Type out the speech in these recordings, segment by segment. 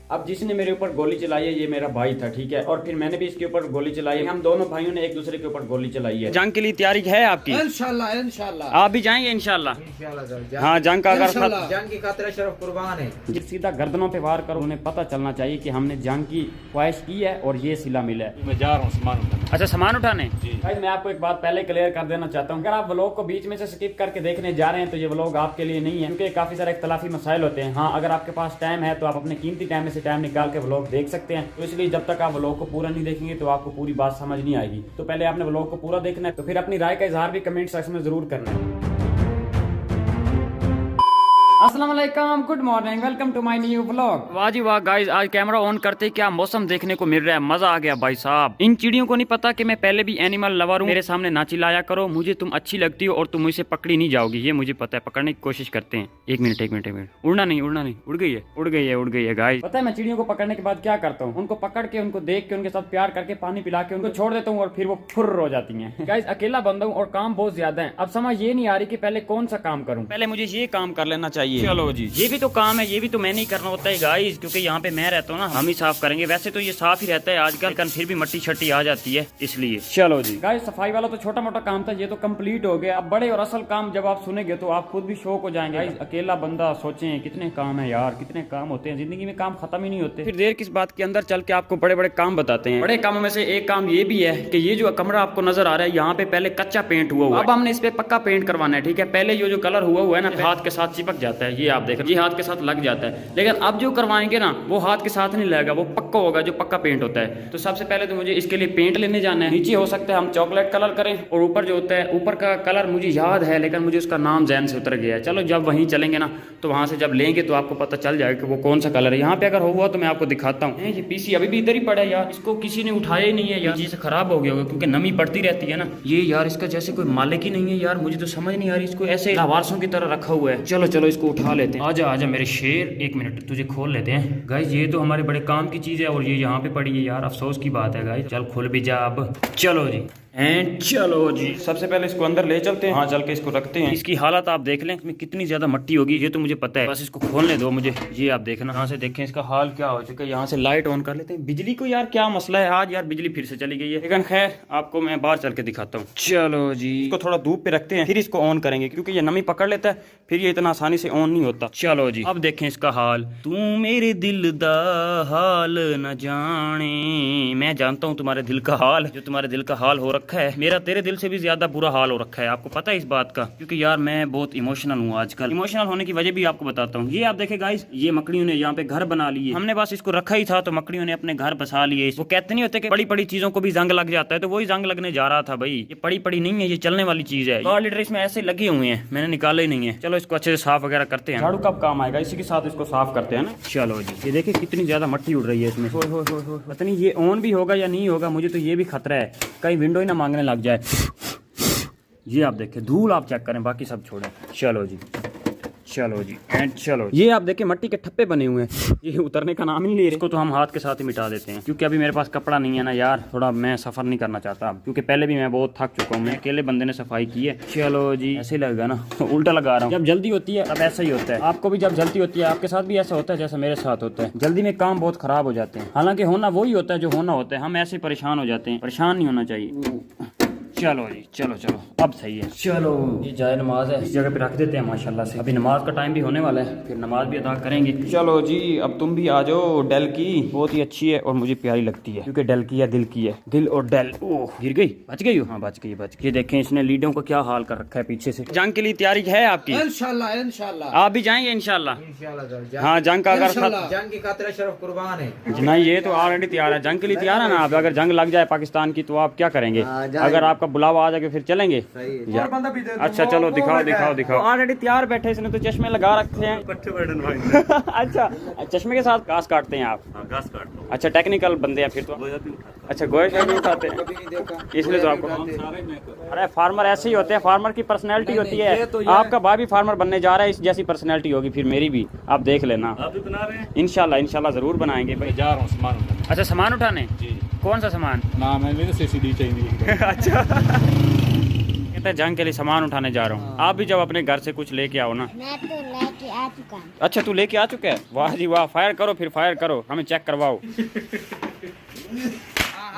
अब जिसने मेरे ऊपर गोली चलाई है ये मेरा भाई था, ठीक है, और फिर मैंने भी इसके ऊपर गोली चलाई है। हम दोनों भाइयों ने एक दूसरे के ऊपर गोली चलाई है। जंग के लिए तैयारी है आपकी? इंशाल्लाह इंशाल्लाह आप भी जाएंगे इंशाल्लाह। हाँ, जंग का अगर जंग की खातिर शरफ कुर्बान है। सीधा गर्दनों पे वार करो, उन्हें पता चलना चाहिए कि हमने जंग की ख्वाहिश की है और ये सिला मिला है। मैं जा रहा हूँ सामान उठाने। अच्छा, सामान उठाने। जी। मैं आपको एक बात पहले क्लियर कर देना चाहता हूँ, अगर आप व्लॉग को बीच में से स्किप करके देखने जा रहे हैं तो ये व्लॉग आपके लिए नहीं है, क्योंकि काफी सारे इख्तलाफी मसाइल होते हैं। हाँ, अगर आपके पास टाइम है तो आप अपने कीमती टाइम में से टाइम निकाल के व्लॉग देख सकते हैं। तो इसलिए जब तक आप व्लॉग को पूरा नहीं देखेंगे तो आपको पूरी बात समझ नहीं आएगी। तो पहले आपने व्लॉग को पूरा देखना है, तो फिर अपनी राय का इजहार भी कमेंट सेक्शन में जरूर करना है। अस्सलाम वालेकुम, good morning, welcome to my new vlog. वाह जी वाह गाइस, आज कैमरा ऑन करते क्या मौसम देखने को मिल रहा है, मजा आ गया भाई साहब। इन चिड़ियों को नहीं पता कि मैं पहले भी एनिमल लवर हूँ। मेरे सामने ना चिल्लाया करो, मुझे तुम अच्छी लगती हो और तुम मुझसे पकड़ी नहीं जाओगी, ये मुझे पता है। पकड़ने की कोशिश करते हैं। एक मिनट, उड़ना नहीं, उड़ गई है गाइस। पता है मैं चिड़ियों को पकड़ने के बाद क्या करता हूँ? उनको पकड़ के, उनको देख के, उनके साथ प्यार करके, पानी पिला के उनको छोड़ देता हूँ और फिर वो फुर्र हो जाती है। गाइस, अकेला बंदा हूँ और काम बहुत ज्यादा है। अब समझ ये नहीं आ रही कि पहले कौन सा काम करूँ। पहले मुझे ये काम कर लेना चाहिए। चलो जी, ये भी तो काम है, ये भी तो मैंने ही करना होता है गाइस, क्योंकि यहाँ पे मैं रहता हूँ ना, हम ही साफ करेंगे। वैसे तो ये साफ ही रहता है आजकल, लेकिन फिर भी मट्टी छट्टी आ जाती है, इसलिए। चलो जी गाइस, सफाई वाला तो छोटा मोटा काम था, ये तो कंप्लीट हो गया। अब बड़े और असल काम जब आप सुनेंगे तो आप खुद भी शौक हो जाएंगे। गाइस, अकेला बंदा सोचें कितने काम है यार, कितने काम होते हैं जिंदगी में, काम खत्म ही नहीं होते। फिर देर किस बात के, अंदर चल के आपको बड़े बड़े काम बताते हैं। बड़े कामों में से एक काम ये भी है कि ये जो कमरा आपको नजर आ रहा है, यहाँ पे पहले कच्चा पेंट हुआ है। अब हमने इस पे पक्का पेंट करवाना है, ठीक है। पहले ये जो कलर हुआ है ना, हाथ के साथ चिपक जाता है, ये आप देख रहे हैं, ये हाथ के साथ लग जाता है। लेकिन अब जो करवाएंगे ना, वो हाथ के साथ नहीं लगेगा, वो पक्का होगा, जो पक्का पेंट होता है। तो सबसे पहले तो मुझे इसके लिए पेंट लेने जाना है। नीचे हो सकता है हम चॉकलेट कलर करें, और ऊपर जो होता है, ऊपर का कलर मुझे याद है लेकिन मुझे उसका नाम ज़हन से उतर गया है। चलो जब वहीं चलेंगे ना, तो वहां से जब लेंगे तो आपको पता चल जाएगा कि वो कौन सा कलर है। यहाँ पे अगर हुआ तो मैं आपको दिखाता हूँ। ये पीसी अभी भी इधर ही पड़ा है यार, इसको किसी ने उठाया ही नहीं है यार, से खराब हो गया होगा क्योंकि नमी पड़ती रहती है ना। ये यार इसका जैसे कोई मालिक ही नहीं है यार, मुझे तो समझ नहीं आ रही, इसको ऐसे लावारसों की तरह रखा हुआ है। चलो इसको उठा लेते हैं। आजा आजा मेरे शेर, एक मिनट तुझे खोल लेते हैं। गाइस, ये तो हमारे बड़े काम की चीज है और ये यहाँ पे पड़ी है यार, अफसोस की बात है गाइस। चल खुल भी जा अब। चलो जी, एंड चलो जी, सबसे पहले इसको अंदर ले चलते हैं। हाँ, चल के इसको रखते हैं। इसकी हालत आप देख लें, इसमें कितनी ज्यादा मट्टी होगी ये तो मुझे पता है, बस इसको खोलने दो मुझे। ये आप देखना, यहाँ से देखें इसका हाल क्या हो चुका है। यहाँ से लाइट ऑन कर लेते हैं। बिजली को यार क्या मसला है आज यार, बिजली फिर से चली गई है, लेकिन खैर आपको मैं बाहर चल के दिखाता हूँ। चलो जी, इसको थोड़ा धूप पे रखते हैं, फिर इसको ऑन करेंगे, क्योंकि ये नमी पकड़ लेता है, फिर ये इतना आसानी से ऑन नहीं होता। चलो जी, अब देखें इसका हाल। तू मेरे दिल दा हाल न जाने, मैं जानता हूँ तुम्हारे दिल का हाल, जो तुम्हारे दिल का हाल हो रखा है, मेरा तेरे दिल से भी ज्यादा बुरा हाल हो रखा है। आपको पता है इस बात का, क्योंकि यार मैं बहुत इमोशनल हूँ आजकल। इमोशनल होने की वजह भी आपको बताता हूँ। ये आप देखे गाइस, ये मकड़ियों ने यहाँ पे घर बना लिए। हमने बस इसको रखा ही था तो मकड़ियों ने अपने घर बसा लिए। वो कहते नहीं होते कि बड़ी बड़ी चीजों को भी जंग लग जाता है, तो वही जंग लगने जा रहा था भाई। ये पड़ी पड़ी नहीं है, ये चलने वाली चीज है। गार्ड लीडर इसमें ऐसे लगे हुए हैं, मैंने निकाले ही नहीं है। चलो इसको अच्छे से साफ वगैरह करते हैं। झाड़ू कब काम आएगा, इसी के साथ इसको साफ करते हैं ना। चलो जी, ये देखिए कितनी ज्यादा मट्टी उड़ रही है इसमें। पता नहीं ये ऑन भी होगा या नहीं होगा, मुझे तो ये भी खतरा है कहीं विंडो ही ना मांगने लग जाए। ये आप देखें, धूल आप चेक करें, बाकी सब छोड़ें। चलो जी एंड चलो, ये आप देखें मट्टी के ठप्पे बने हुए हैं, ये उतरने का नाम ही नहीं ले रहे। इसको तो हम हाथ के साथ ही मिटा देते हैं, क्योंकि अभी मेरे पास कपड़ा नहीं है ना यार, थोड़ा मैं सफर नहीं करना चाहता, क्योंकि पहले भी मैं बहुत थक चुका हूँ। मैं अकेले बंदे ने सफाई की है। चलो जी, ऐसे ही लगेगा ना, उल्टा लगा रहा हूँ। जब जल्दी होती है तब ऐसा ही होता है। आपको भी जब जल्दी होती है, आपके साथ भी ऐसा होता है जैसा मेरे साथ होता है। जल्दी में काम बहुत खराब हो जाते हैं, हालांकि होना वही होता है जो होना होता है। हम ऐसे परेशान हो जाते हैं, परेशान नहीं होना चाहिए। चलो जी, चलो अब सही है। चलो ये जाए नमाज है, इस जगह पे रख देते हैं माशाल्लाह से। अभी नमाज का टाइम भी होने वाला है, फिर नमाज भी अदा करेंगे। चलो जी, अब तुम भी आ जाओ। डेल की बहुत ही अच्छी है और मुझे प्यारी लगती है, क्योंकि डेल की है, दिल की है। दिल और डेल। ओह, गिर गई, बच गई हो? हाँ बच गई। ये देखें इसने लीडों का क्या हाल कर रखा है पीछे से। जंग के लिए तैयारी है आपकी? इंशाल्लाह आप भी जाएंगे इंशाल्लाह। हाँ, जंग का अगर जंग की खातिर शरफ कुर्बान है। नहीं, ये तो ऑलरेडी तैयार है, जंग के लिए तैयार है ना आप। अगर जंग लग जाए पाकिस्तान की तो आप क्या करेंगे? अगर आपका बुलावा आ जाए फिर चलेंगे। अच्छा चलो दिखाओ। ऑलरेडी तैयार बैठे, इसने तो चश्मे लगा रखे हैं। अच्छा, चश्मे के साथ घास काटते हैं आप? घास काटता हूं। अच्छा, टेक्निकल बंदे हैं फिर तो। अच्छा, गोया शायद उठाते हैं, इसलिए तो आपको। अरे फार्मर ऐसे ही होते हैं, फार्मर की पर्सनैलिटी होती है। आपका भाई भी फार्मर बनने जा रहा है, इस जैसी पर्सनैलिटी होगी फिर मेरी भी, आप देख लेना। आप भी बना रहे हैं? इंशाल्लाह जरूर बनाएंगे भाई। जा रहा हूँ सामान उठाने। अच्छा, सामान उठाने? जी। कौन सा सामान? नाम है मेरे CCD चाहिए। अच्छा कहता है जंग के लिए सामान उठाने जा रहा हूँ। आप भी जब अपने घर से कुछ लेके आओ ना। मैं तो लेके आ चुका हूँ। अच्छा तू लेके आ चुका है, वाह जी वाह, फायर करो फिर फायर करो, हमें चेक करवाओ।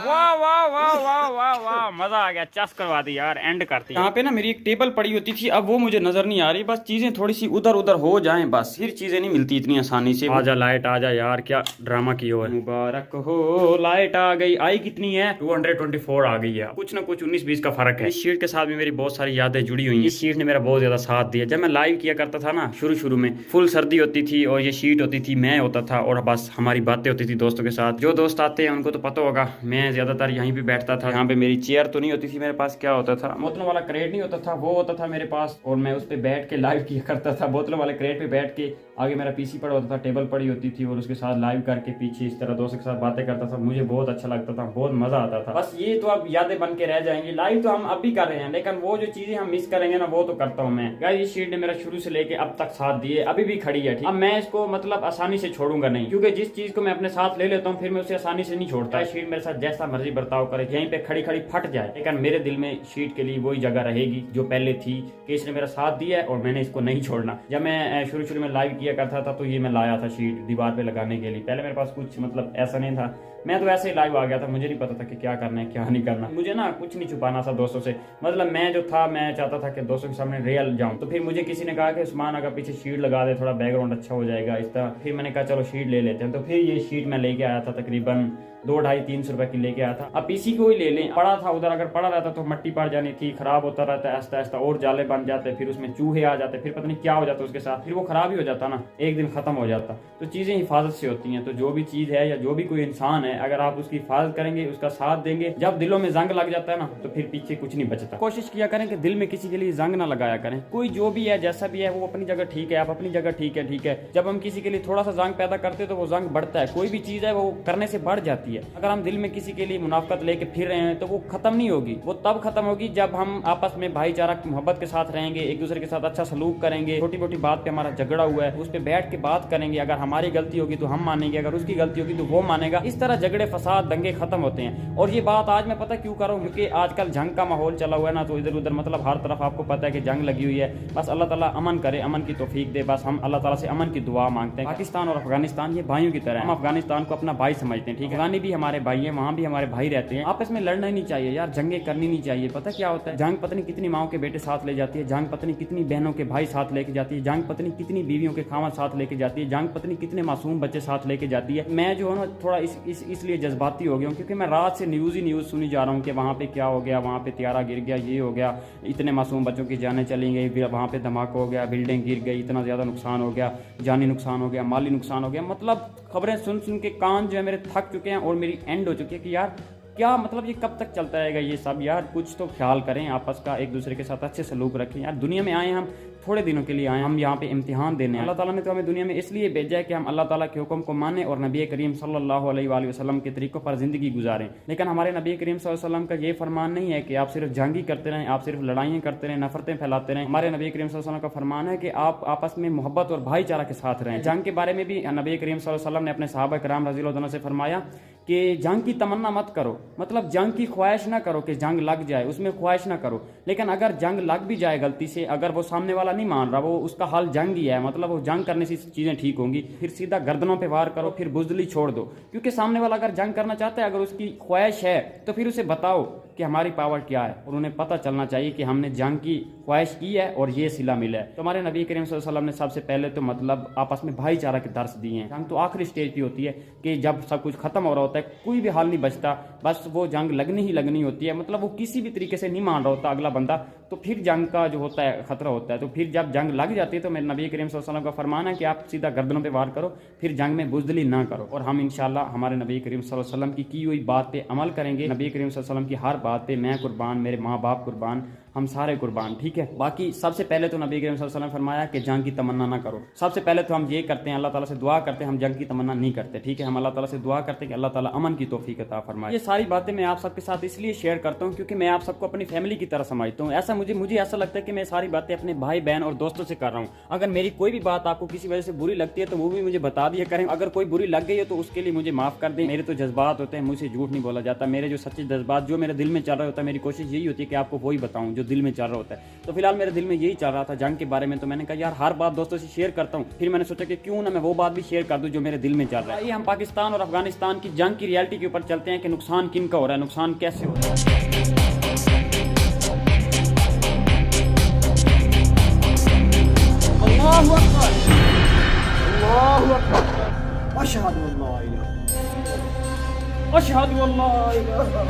वाह वाह वाह वाह वाह वाह, मजा आ गया, चस करवा दी यार, एंड करती। यहाँ पे ना मेरी एक टेबल पड़ी होती थी, अब वो मुझे नजर नहीं आ रही, बस चीजें थोड़ी सी उधर उधर हो जाएं बस, फिर चीजें नहीं मिलती इतनी आसानी से। आजा लाइट आजा यार, क्या ड्रामा की हो। मुबारक हो, लाइट आ गई। आई कितनी है? 224 आ गई है। कुछ ना कुछ 19-20 का फर्क है। इस शीट के साथ भी मेरी बहुत सारी यादें जुड़ी हुई हैं। इस शीट ने मेरा बहुत ज्यादा साथ दिया। जब मैं लाइव किया करता था ना शुरू में, फुल सर्दी होती थी और ये शीट होती थी, मैं होता था और बस हमारी बातें होती थी दोस्तों के साथ। जो दोस्त आते हैं उनको तो पता होगा, मैं ज्यादातर यहीं पे बैठता था। यहाँ पे मेरी चेयर तो नहीं होती थी मेरे पास, क्या होता था, बोतलों वाला क्रेट नहीं होता था, वो होता था मेरे पास और मैं उस पे बैठ के लाइव किया करता था। बोतलों वाले क्रेट पे बैठ के, आगे मेरा पीसी पड़ा होता था, टेबल पड़ी होती थी और उसके साथ लाइव करके पीछे इस तरह दोस्तों के साथ बातें करता था। मुझे बहुत अच्छा लगता था, बहुत मजा आता था। बस ये तो अब यादें बन के रह जाएंगी। लाइव तो हम अब भी कर रहे हैं, लेकिन वो जो चीजें हम मिस करेंगे ना, वो तो करता हूँ मैं। गाइस इस शीट ने मेरा शुरू से लेके अब तक साथ दिए, अभी भी खड़ी है। ठीक, अब मैं इसको मतलब आसानी से छोड़ूंगा नहीं, क्योंकि जिस चीज को मैं अपने साथ ले लेता हूँ फिर मैं उसे आसानी से नहीं छोड़ता। शीट मेरे साथ जैसा मर्जी बर्ताव करे, यहीं पे खड़ी खड़ी फट जाए, लेकिन मेरे दिल में शीट के लिए वही जगह रहेगी जो पहले थी, कि इसने मेरा साथ दिया है और मैंने इसको नहीं छोड़ना। जब मैं शुरू में लाइव किया करता था तो ये मैं लाया था शीट दीवार पे लगाने के लिए। पहले मेरे पास कुछ मतलब ऐसा नहीं था, मैं तो ऐसे ही लाइव आ गया था, मुझे नहीं पता था कि क्या करना है क्या नहीं करना। मुझे ना कुछ नहीं छुपाना था दोस्तों से, मतलब मैं जो था मैं चाहता था कि दोस्तों के सामने रियल जाऊं। तो फिर मुझे किसी ने कहा कि उस्मान अगर पीछे शीट लगा दे, थोड़ा बैकग्राउंड अच्छा हो जाएगा इस तरह। फिर मैंने कहा चलो शीट ले लेते हैं। तो फिर ये शीट मैं लेके आया था, तकरीबन 2-250-300 रुपए की लेके आया था। अब पीसी को ही ले लें, पड़ा था उधर, अगर पड़ा रहता तो मट्टी पड़ जानी थी, खराब होता रहता, ऐसा ऐसा और जाले बन जाते, फिर उसमें चूहे आ जाते, फिर पता नहीं क्या हो जाता उसके साथ, फिर वो खराब ही हो जाता ना, एक दिन खत्म हो जाता। तो चीजें हिफाजत से होती हैं। तो जो भी चीज है या जो भी कोई इंसान है, अगर आप उसकी हिफाजत करेंगे, उसका साथ देंगे, जब दिलों में जंग लग जाता है ना, तो फिर पीछे कुछ नहीं बचता। कोशिश किया करें कि दिल में किसी के लिए जंग ना लगाया करें। कोई जो भी है जैसा भी है वो अपनी जगह ठीक है, आप अपनी जगह ठीक है, ठीक है। जब हम किसी के लिए थोड़ा सा जंग पैदा करते हैं तो वो जंग बढ़ता है। कोई भी चीज है वो करने से बढ़ जाती है। अगर हम दिल में किसी के लिए मुनाफकत लेके फिर रहे हैं तो वो खत्म नहीं होगी। वो तब खत्म होगी जब हम आपस में भाईचारा मोहब्बत के साथ रहेंगे, एक दूसरे के साथ अच्छा सलूक करेंगे। छोटी मोटी बात पे हमारा झगड़ा हुआ है, उस पे बैठ के बात करेंगे। अगर हमारी गलती होगी तो हम मानेंगे, अगर उसकी गलती होगी तो वो मानेगा। इस तरह झगड़े फसाद दंगे खत्म होते हैं। और ये बात आज मैं पता क्यों कर रहा हूँ, क्योंकि आजकल जंग का माहौल चला हुआ है ना, तो इधर उधर मतलब हर तरफ आपको पता है कि जंग लगी हुई है। बस अल्लाह ताला अमन करे, अमन की तौफीक दे। बस हम अल्लाह ताला से अमन की दुआ मांगते हैं। पाकिस्तान और अफगानिस्तान ये भाइयों की तरह, हम अफगानिस्तान को अपना भाई समझते हैं, ठीक है। अफगानी भी हमारे भाई हैं, वहाँ भी हमारे भाई रहते हैं। आपस में लड़ना ही नहीं चाहिए यार, जंगे करनी नहीं चाहिए। पता क्या होता है, जंग पत्नी कितनी माओ के बेटे साथ ले जाती है, जंग पत्नी कितनी बहनों के भाई साथ लेके जाती है, जंग पत्नी कितनी बीवियों के खावा साथ लेके जाती है, जंग पत्नी कितने मासूम बच्चे साथ लेके जाती है। मैं जो है ना थोड़ा इसलिए जज्बाती हो गया हूँ, क्योंकि मैं रात से न्यूज़ ही न्यूज़ सुनी जा रहा हूँ कि वहाँ पे क्या हो गया, वहाँ पे त्यारा गिर गया, ये हो गया, इतने मासूम बच्चों की जानें चली गई, वहाँ पे धमाका हो गया, बिल्डिंग गिर गई, इतना ज़्यादा नुकसान हो गया, जानी नुकसान हो गया, माली नुकसान हो गया। मतलब खबरें सुन के कान जो है मेरे थक चुके हैं और मेरी एंड हो चुकी है कि यार क्या मतलब ये कब तक चलता रहेगा ये सब। यार कुछ तो ख्याल करें आपस का, एक दूसरे के साथ अच्छे सलूक रखें। यार दुनिया में आए हम थोड़े दिनों के लिए आए, हम यहाँ पे इम्तिहान देने। अल्लाह ताला ने तो हमें दुनिया में इसलिए भेजा है कि हम अल्लाह ताला के हुक्म को माने और नबी करीम सल्लल्लाहु अलैहि वसल्लम के तरीकों पर जिंदगी गुजारें। लेकिन हमारे नबी करीम सल्लल्लाहु अलैहि वसल्लम का ये फरमान नहीं है कि आप सिर्फ जंगी करते रहें, आप सिर्फ लड़ाइयाँ करते रहें, नफरतें फैलाते रहें। हमारे नबी करीम सल्लल्लाहु अलैहि वसल्लम का फरमान है कि आप आपस में मोहब्बत और भाईचारा के साथ रहें। जंग के बारे में भी नबी करीम सल्लल्लाहु अलैहि वसल्लम ने अपने सहाबा किराम रज़ियल्लाहु अन्हुम से फरमाया कि जंग की तमन्ना मत करो, मतलब जंग की ख्वाहिश ना करो कि जंग लग जाए, उसमें ख्वाहिश ना करो। लेकिन अगर जंग लग भी जाए गलती से, अगर वो सामने वाला नहीं मान रहा, वो उसका हाल जंग ही है, मतलब वो जंग करने से चीज़ें ठीक होंगी, फिर सीधा गर्दनों पे वार करो, फिर बुजदली छोड़ दो। क्योंकि सामने वाला अगर जंग करना चाहता है, अगर उसकी ख्वाहिश है, तो फिर उसे बताओ कि हमारी पावर क्या है, और उन्हें पता चलना चाहिए कि हमने जंग की ख्वाहिश की है और ये सिला मिला है। तो हमारे नबी करीम सल्लल्लाहु अलैहि वसल्लम ने सबसे पहले तो मतलब आपस में भाईचारा के दर्स दिए हैं। जंग तो आखिरी स्टेज पे होती है कि जब सब कुछ खत्म हो रहा होता है, कोई भी हाल नहीं बचता, बस वो जंग लगनी ही लगनी होती है। मतलब वो किसी भी तरीके से नहीं मान रहा होता अगला बंदा, तो फिर जंग का जो होता है खतरा होता है। तो फिर जब जंग लग जाती है तो मेरे नबी करीम सल्लल्लाहु अलैहि वसल्लम का फरमान है कि आप सीधा गर्दनों पे वार करो, फिर जंग में बुजदली ना करो। और हम इंशाल्लाह हमारे नबी करीम सल्लल्लाहु अलैहि वसल्लम की हुई बात पे अमल करेंगे। नबी करीम सल्लल्लाहु अलैहि वसल्लम की हर बात पे मैं कुर्बान, मेरे माँ बाप कुर्बान, हम सारे कुर्बान, ठीक है। बाकी सबसे पहले तो नबी करीम सल्लल्लाहु अलैहि वसल्लम ने फरमाया कि जंग की तमन्ना ना करो। सबसे पहले तो हम ये करते हैं, अल्लाह ताला से दुआ करते हैं, हम जंग की तमन्ना नहीं करते, ठीक है। हम अल्लाह ताला से दुआ करते हैं कि अल्लाह ताला अमन की तौफीक अता फरमाए। ये सारी बातें मैं आप सबके साथ इसलिए शेयर करता हूँ क्योंकि मैं आप सबको अपनी फैमिली की तरह समझता हूँ। ऐसा मुझे ऐसा लगता है कि मैं सारी बातें अपने भाई बहन और दोस्तों से कर रहा हूँ। अगर मेरी कोई भी बात आपको किसी वजह से बुरी लगती है तो वो भी मुझे बता दिया करें। अगर कोई बुरी लग गई है तो उसके लिए मुझे माफ कर दें। मेरे तो जज्बात होते हैं, मुझसे झूठ नहीं बोला जाता। मेरे जो सच्चे जज्बात जो मेरे दिल में चल रहा होता है, मेरी कोशिश यही होती है कि आपको वही बताऊं जो दिल में चल रहा होता है। तो फिलहाल मेरे दिल में यही चल रहा था जंग के बारे में, तो मैंने कहा यार हर बात दोस्तों से शेयर करता हूँ। फिर मैंने सोचा कि क्यों ना मैं वो बात भी शेयर कर दूं जो मेरे दिल में चल रहा है। आइए हम पाकिस्तान और अफगानिस्तान की जंग की रियलिटी के ऊपर चलते हैं कि नुकसान किन का हो रहा है, नुकसान कैसे हो रहा है। अल्लाहु अकबर, अल्लाहु अकबर, अशहदु अल्ला इलाहा, अशहदु अल्ला इलाहा।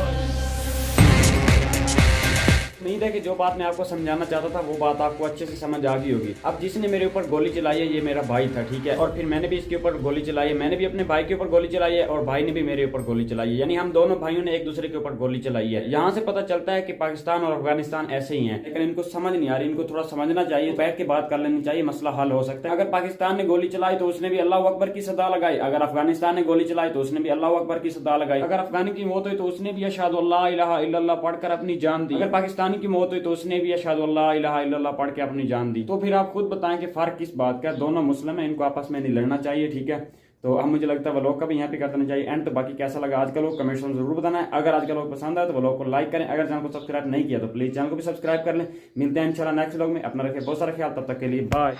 उम्मीद है कि जो बात मैं आपको समझाना चाहता था वो बात आपको अच्छे से समझ आ गई होगी। अब जिसने मेरे ऊपर गोली चलाई है ये मेरा भाई था, ठीक है, और फिर मैंने भी इसके ऊपर गोली चलाई है, मैंने भी अपने भाई के ऊपर गोली चलाई है और भाई ने भी मेरे ऊपर गोली चलाई है, यानी हम दोनों भाइयों ने एक दूसरे के ऊपर गोली चलाई है। यहाँ से पता चलता है कि पाकिस्तान और अफगानिस्तान ऐसे ही हैं, लेकिन इनको समझ नहीं आ रही, इनको थोड़ा समझना चाहिए, बैठ के बात कर लेनी चाहिए, मसला हल हो सकता है। अगर पाकिस्तान ने गोली चलाई तो उसने भी अल्लाह अकबर की सदा लगाई, अगर अफगानिस्तान ने गोली चलाई तो उसने भी अल्लाह अकबर की सदा लगाई, अगर अफगानी की मौत हुई तो उसने भी अशहदु अल्ला इलाहा इल्लल्लाह पढ़कर अपनी जान दी, अगर पाकिस्तानी की मौत हुई तो उसने भी अशहदु अल्ला इलाहा इल्लल्लाह पढ़ के अपनी जान दी। तो फिर आप खुद बताएं कि फर्क किस बात का, दोनों मुस्लिम हैं, इनको आपस में नहीं लड़ना चाहिए, ठीक है। तो अब मुझे लगता है व्लॉग का भी यहाँ पे कर देना चाहिए एंड। तो बाकी कैसा लगा आज का व्लॉग कमेंट्स में जरूर बताना है। अगर आज का व्लॉग पसंद आया तो व्लॉग को लाइक करें, अगर चैनल को सब्सक्राइब नहीं किया तो प्लीज चैनल को भी सब्सक्राइब कर लें। मिलते हैं इंशाल्लाह नेक्स्ट व्लॉग में, अपना रखें बहुत सारा ख्याल, तब तक के लिए बाय।